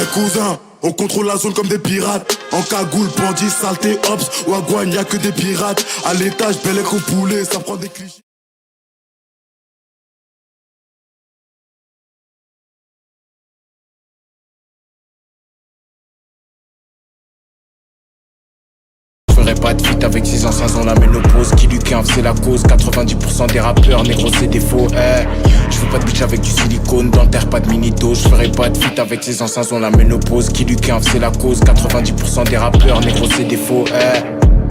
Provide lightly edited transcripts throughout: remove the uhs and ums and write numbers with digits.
cousin, on contrôle la zone comme des pirates. En cagoule, bandit, saleté, ops, wagwan, y'a que des pirates. À l'étage, bel écran poulet, ça prend des clichés. Ferai pas de feat avec ses anciens, on la ménopause. Qui lui cave, c'est la cause. 90% des rappeurs, négro c'est des faux. Je fais pas de bitch avec du silicone, dans le terre pas de minito. Je ferai pas de feat avec ses anciens, on la ménopause. Qui lui cave, c'est la cause. 90% des rappeurs, négro c'est des faux.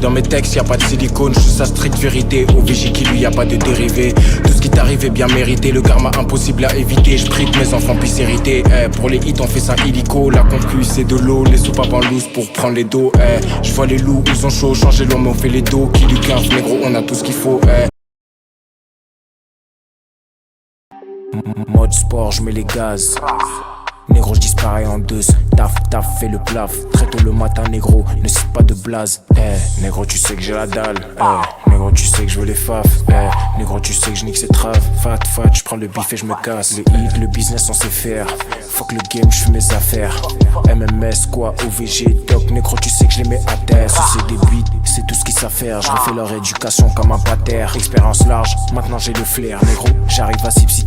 Dans mes textes y'a pas de silicone, je suis sa street vérité. Au VJ qui lui y a pas de dérivé. Tout ce qui t'arrive est bien mérité, le karma impossible à éviter. Je prie que mes enfants puissent hériter. Pour les hits on fait ça illico. La concu c'est de l'eau, les soupes en loose pour prendre les dos. Je vois les loups, ils sont chauds, changer l'homme on fait les dos. Qui lui quinze, négro on a tout ce qu'il faut. Mode sport, je mets les gaz. Négro, je disparais en deux. Taf, fais le plaf. Très tôt le matin, négro, ne cite pas de blaze. Négro, tu sais que j'ai la dalle. Négro, tu sais que je veux les faf. Négro, tu sais que je nique ces traves. Fat, je prends le bif et je me casse. Le hit, le business, on sait faire. Fuck le game, je fais mes affaires. MMS, quoi, OVG, doc. Négro, tu sais que je les mets à terre. Si c'est des beats, c'est tout ce qu'ils savent faire. Je refais leur éducation comme un pater. Expérience large, maintenant j'ai le flair. Négro, j'arrive à Sipsi.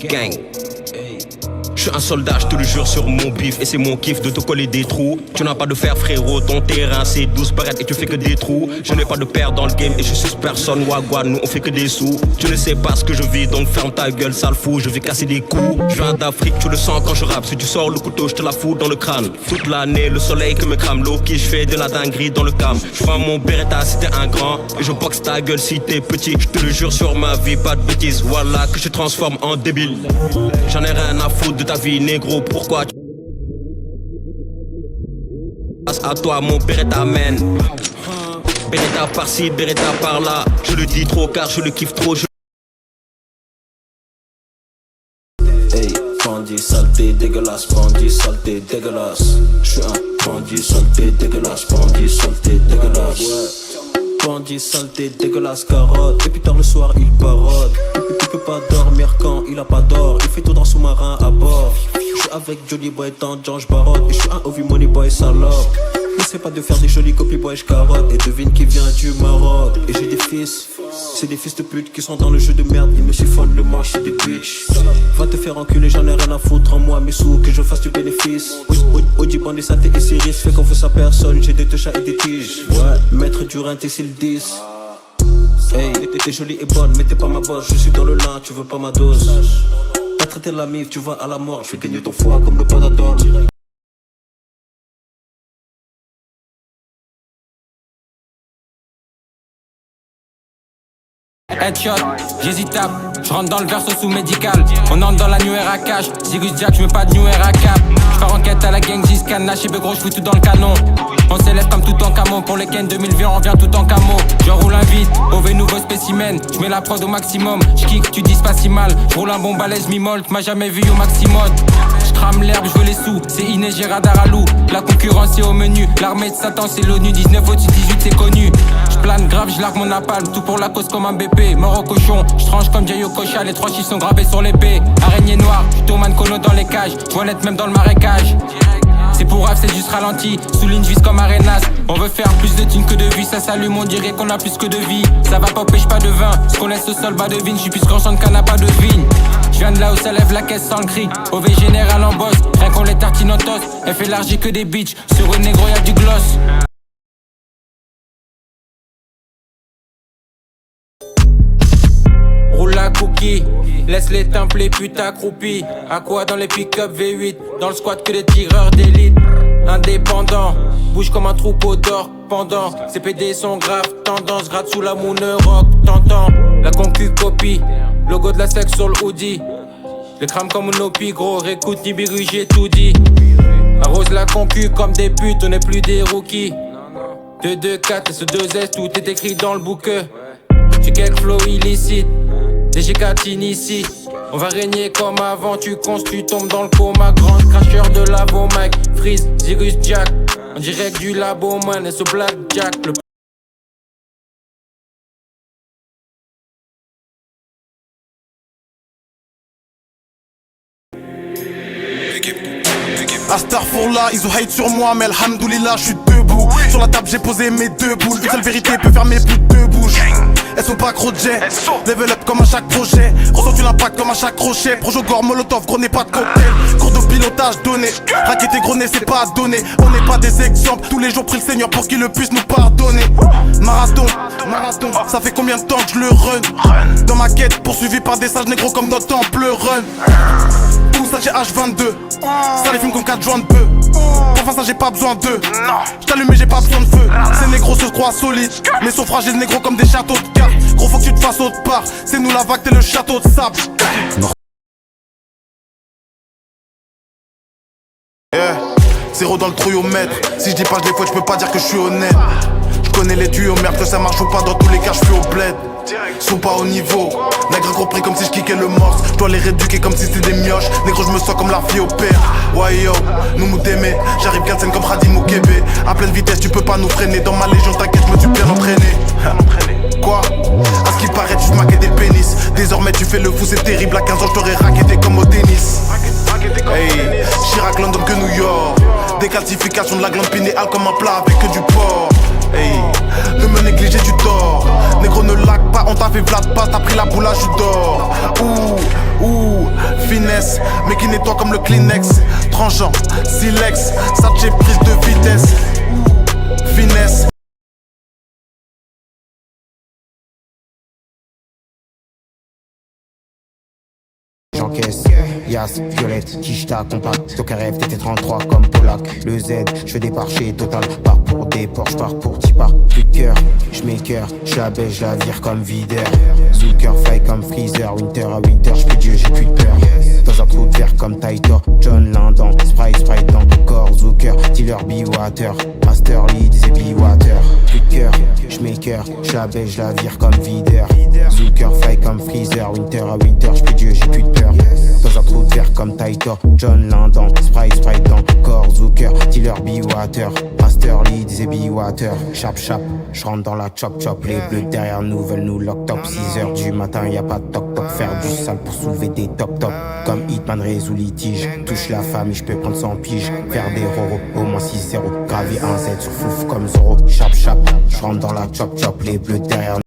Gang. Je suis un soldat, je te le jure sur mon bif. Et c'est mon kiff de te coller des trous. Tu n'as pas de fer frérot, ton terrain c'est 12 barrettes et tu fais que des trous. Je n'ai pas de père dans le game et je suis personne. Wagwan, nous on fait que des sous. Tu ne sais pas ce que je vis donc ferme ta gueule sale fou. Je vais casser des coups. Je viens d'Afrique, tu le sens quand je rappe. Si tu sors le couteau, je te la fous dans le crâne. Toute l'année, le soleil que me crame. L'eau qui je fais de la dinguerie dans le cam. Je prends mon Beretta si t'es un grand. Et je boxe ta gueule si t'es petit. Je te le jure sur ma vie, pas de bêtises. Voilà que je transforme en débile. J'en ai rien à foutre de ta vie, négro. Pourquoi tu... Passe à toi, mon Beretta mène. Beretta par-ci, Beretta par-là. Je le dis trop car je le kiffe trop. Hey, bandit, saleté, dégueulasse, bandit, saleté, dégueulasse. J'suis un bandit, saleté, dégueulasse, bandit, saleté, dégueulasse. Ouais. Bandit, saleté, dégueulasse, carotte. Et puis tard le soir, il parode. Il peut pas dormir quand il a pas d'or. Il fait tout dans sous-marin à bord. J'suis avec Johnny Boy, tant John j'barotte. Et j'suis un Ovi Money Boy, salope. N'essaie pas de faire des jolis copies boy, j'carotte. Et devine qui vient du Maroc. Et j'ai des fils, c'est des fils de pute qui sont dans le jeu de merde. Ils me chiffonnent le manche, c'est des bitches. Va te faire enculer, j'en ai rien à foutre. En moi mes sous, que je fasse du bénéfice. Audi bandit, santé et Siris. Fait qu'on veut sa personne, j'ai des touches et des tiges. Ouais, maître du rein, t'es le 10. Hey, t'es jolie et bonne, mais t'es pas ma boss. Je suis dans le lin, tu veux pas ma dose. T'as traité la mif, tu vas à la mort. Je fais gagner ton foie comme le Panadol. Headshot, j'hésite tape, je rentre dans le verso sous médical. On entre dans la New Era cash, Cyrus Jack, je veux pas de New Era cap. Je pars en quête à la gang, Giscan, lâché gros, je fous tout dans le canon. On s'élève comme tout en camo, pour les Ken 2000 on revient tout en camo. Je roule un vide, OV nouveau spécimen, je mets la prod au maximum. Je kick, tu dis pas si mal, je roule un bon balèze mi-molt, m'a jamais vu au maximum. Je crame l'herbe, je veux les sous, c'est Inès, j'ai radar à loup. La concurrence est au menu, l'armée de Satan c'est l'ONU, 19 au-dessus 18 c'est connu. Je plane grave, je largue mon napalm, tout pour la cause comme un BP. Mort au cochon, je tranche comme Jayo Kocha, les 3 chiffres sont gravés sur l'épée. Araignée noire, Toman Kono dans les cages, toilette même dans le marécage. C'est pour rap, c'est juste ralenti, souligne vis comme Arenas. On veut faire plus de thunes que de vie, ça s'allume, on dirait qu'on a plus que de vie. Ça va pas, pêche pas de vin, ce qu'on laisse au sol bas de vigne. J'suis plus grand chante qu'un n'a pas de vigne. J'viens de là où ça lève la caisse sans le cri. OV général en boss, rien qu'on les tartine en toast. Elle fait larger que des bitches, sur une négro y'a du gloss. Roule la cookie, laisse les temples les putes accroupies. À quoi dans les pick-up V8, dans le squat que des tireurs d'élite. Indépendant, bouge comme un troupeau d'or pendant. Ces PD sont graves, tendance, gratte sous la moune rock. T'entends, la concu copie, logo de la sexe sur le hoodie. Les crame comme un opi gros, réécoute Nibiru, j'ai tout dit. Arrose la concu comme des putes, on n'est plus des rookies. 2-2-4 et ce 2S, tout est écrit dans le bouquet. J'ai quelques flow illicites, des G4 ici. On va régner comme avant, tu construis, tombes dans le coma. Grande cracheur de labo, Mike, Freeze, Cyrus Jack. En direct du labo, man, et ce Black Jack. Astaghfirullah, ils ont hate sur moi, mais alhamdoulilah, je suis debout. Sur la table, j'ai posé mes deux boules. Une seule vérité peut faire mes plus de bouches. Elles sont pas gros jet, level up comme à chaque projet. Ressens-tu l'impact comme à chaque crochet. Projo gore, molotov, gros n'est pas de cocktail. Cours de pilotage donné, raqueter gros n'est c'est pas à donner. On n'est pas des exemples, tous les jours prie le Seigneur pour qu'il le puisse nous pardonner. Marathon, ça fait combien de temps que je le run? Dans ma quête, poursuivi par des sages négros comme dans Temple Run. Ça j'ai H22, ça les fume comme 4 joints de bœuf. Enfin ça j'ai pas besoin d'eux. J't'allume mais j'ai pas besoin de feu. Ces négros se croient solides, mais sont fragiles négros comme des châteaux de cartes. Gros faut que tu te fasses autre part. C'est nous la vague, t'es le château de sable. Yeah. Zéro dans le trouillomètre. Si je dis pas je les fouette, je peux pas dire que je suis honnête. Je connais les tuyaux, merde que ça marche ou pas. Dans tous les cas je suis au bled. Sont pas au niveau. Nègre compris comme si je kickais le morse. Je dois les rééduquer comme si c'était des mioches. Négro je me sens comme la fille au père. Ouais yo, nous m'aimer. J'arrive Galsen comme Radim ou Kébé. À pleine vitesse tu peux pas nous freiner. Dans ma légion t'inquiète je me suis bien entraîné. Quoi? À ce qui paraît tu te maquais des pénis. Désormais tu fais le fou c'est terrible. À 15 ans je t'aurais raquetté comme au tennis. Hey, Chirac London que New York. Décalcification de la glande pinéale comme un plat avec que du porc. Hey, ne me négliger tu dors. Négro ne lag pas, on t'a fait Vlad passe, t'as pris la boule à jus d'or. Ouh, finesse, mais qui nettoie comme le Kleenex. Tranchant, silex, ça j'ai prise de vitesse. Finesse. J'encaisse, Yas, Violette, Kishta, compact, Stoker rêve, TT33 comme Polak. Le Z, je fais des parchés total, part pour des Porsche, part pour Tipa. Plus de cœur, j'mets le cœur, j'la baisse, j'la vire comme videur. Zucker, fly comme Freezer, Winter à Winter, j'peux Dieu, j'ai plus de peur. Dans un trou de verre comme Taito, John Lindan, Sprite dans le corps, Zucker, dealer, Be-Water, Master Lead, Zebby Water. Plus de cœur, j'mets le cœur, j'la baisse, j'la vire comme videur. Zucker, fly comme Freezer, Winter à Winter, j'peux Dieu, j'ai plus de peur. Dans un trou de verre comme Taito, John Lindan, Sprite dans le corps, Zucker, dealer, Be-Water, Master Lead, Zebby Water. Chap, j'rentre dans la chop, les bleus derrière nous veulent nous lock top. 6h du matin, y'a pas de toc, faire du sale pour soulever des top. Comme Hitman résout litige, touche la famille, j'peux prendre 100 piges. Faire des roros, au moins 6-0, gravi un Z sur fouf comme Zoro. Chap, j'rentre dans la chop, les bleus derrière nous.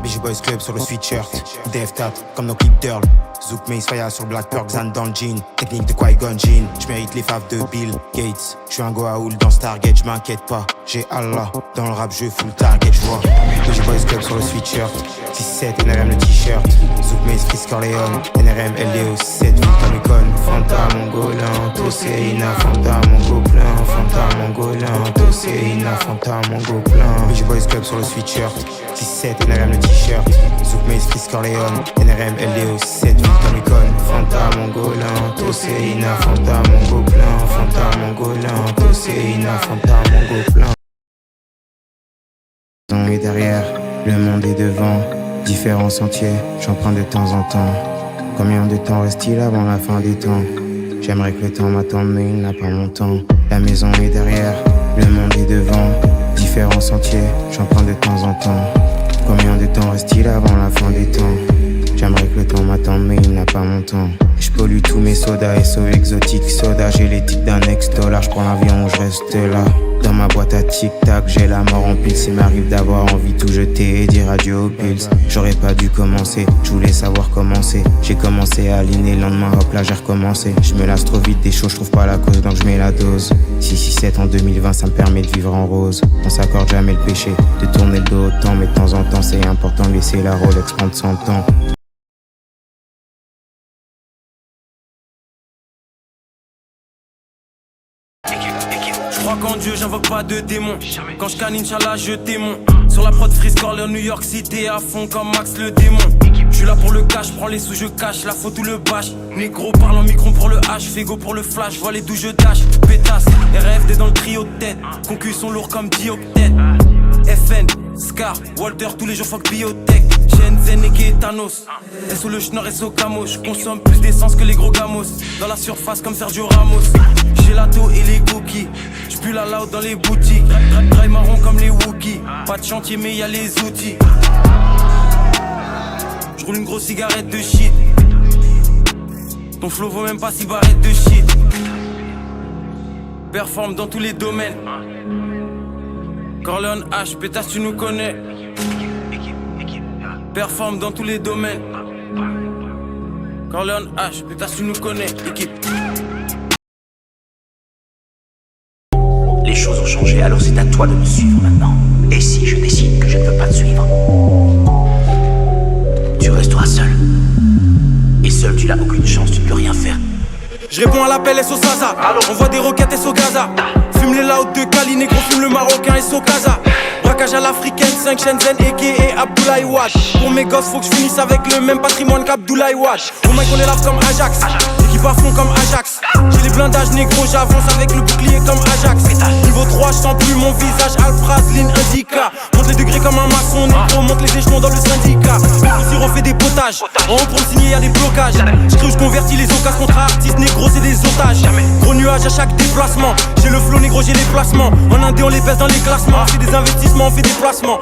BG Boys Club sur le sweatshirt, Dev Tat comme nos clips d'Earl. Zouk Mace Fire sur Black Perk, Zan dans le jean. Technique de Qui-Gon Jinn, j'mérite les faves de Bill Gates. J'suis un Goa'uld dans Stargate, j'm'inquiète pas. J'ai Allah, dans le rap je full target, j'vois. BG Boys Club sur le sweatshirt, 6-7, NRM le t-shirt. Zouk Mace Chris Corleone, NRM LDO 7, Vulcan Icon. Fanta mongolin, Toséina, Fanta mongoplein. Fanta mongolin, Toséina, Fanta mongoplein. BG Boys Club sur le sweatshirt, 6-7, NRM le t-shirt. Zouk Mace Chris Corleone, NRM LDO 7, Vulcan Icon. Fanta mongolin, Toséina, Fanta mongoplein. Fanta mongolin, Toséina, Fanta mongoplein. Et derrière, le monde est devant. Différents sentiers, j'emprunte de temps en temps. Combien de temps reste-t-il avant la fin des temps? J'aimerais que le temps m'attende mais il n'a pas mon temps. La maison est derrière, le monde est devant. Différents sentiers, j'emprunte de temps en temps. Combien de temps reste-t-il avant la fin des temps? J'aimerais que le temps m'attende mais il n'a pas mon temps. Je pollue tous mes sodas, SO exotique soda. J'ai l'éthique d'un ex-dollar, je prends l'avion, je reste là. Dans ma boîte à tic-tac, j'ai la mort en pile. S'il m'arrive d'avoir envie de tout jeter et dire adieu aux pills. J'aurais pas dû commencer, je voulais savoir commencer. J'ai commencé à aligner, le lendemain hop là j'ai recommencé. Je me lasse trop vite des choses, je trouve pas la cause donc je mets la dose. 667 en 2020 ça me permet de vivre en rose. On s'accorde jamais le péché, de tourner le dos autant. Mais de temps en temps c'est important de laisser la Rolex prendre son temps. En Dieu, j'invoque pas de démons. Quand je canine, Inch'Allah, je démon. Sur la prod Freeze Corler, New York City, à fond comme Max le démon. J'suis là pour le cash, prends les sous, je cache. La faute ou le bâche. Négro parle en micron pour le H. Fégo pour le flash, vois les d'où je dash. Pétasse, RFD dans le trio de tête. Concus sont lourds comme dioctète. FN, Scar, Walter, tous les jours fuck biotech. Shenzhen et Thanos. SO le schnorr, SO camo. J'consomme plus d'essence que les gros gamos. Dans la surface comme Sergio Ramos. J'ai la taux et les cookies. J'pue la loud dans les boutiques. Draille marron comme les Wookiees. Pas de chantier mais y'a les outils. J'roule une grosse cigarette de shit. Ton flow vaut même pas 6 barrettes de shit. Performe dans tous les domaines. Corleone H, pétasse tu nous connais. Performe dans tous les domaines. Corleone H, pétasse tu nous connais. Équipe. Les choses ont changé, alors c'est à toi de me suivre maintenant. Et si je décide que je ne veux pas te suivre, tu resteras seul. Et seul, tu n'as aucune chance, tu ne peux rien faire. Je réponds à l'appel SO Saza. On voit des roquettes SO Gaza. Fume les louds de Cali, négro, fume le marocain SO Casa. Braquage à l'africaine, 5 Shenzhen, a.k.a. Abdoulaye Wade. Pour mes gosses, faut que je finisse avec le même patrimoine qu'Abdoulaye Wade. Au mec, on est là comme Ajax. L'équipe à fond comme Ajax. J'ai les blindages négro, j'avance avec le bouclier comme Ajax. Niveau 3, je sens plus mon visage. Alpraz, ligne indica. Monte les degrés comme un maçon, négro. Monte les échelons dans le syndicat. Aussi refait des potages. En haut pour le signer, y'a des blocages. J'crée où j'convertis les occasions contre artistes, négro, c'est des otages. Gros nuage à chaque déplacement. J'ai le flow, négro, j'ai les placements. En Indé, on les baisse dans les classements. On fait des investissements, on fait des placements.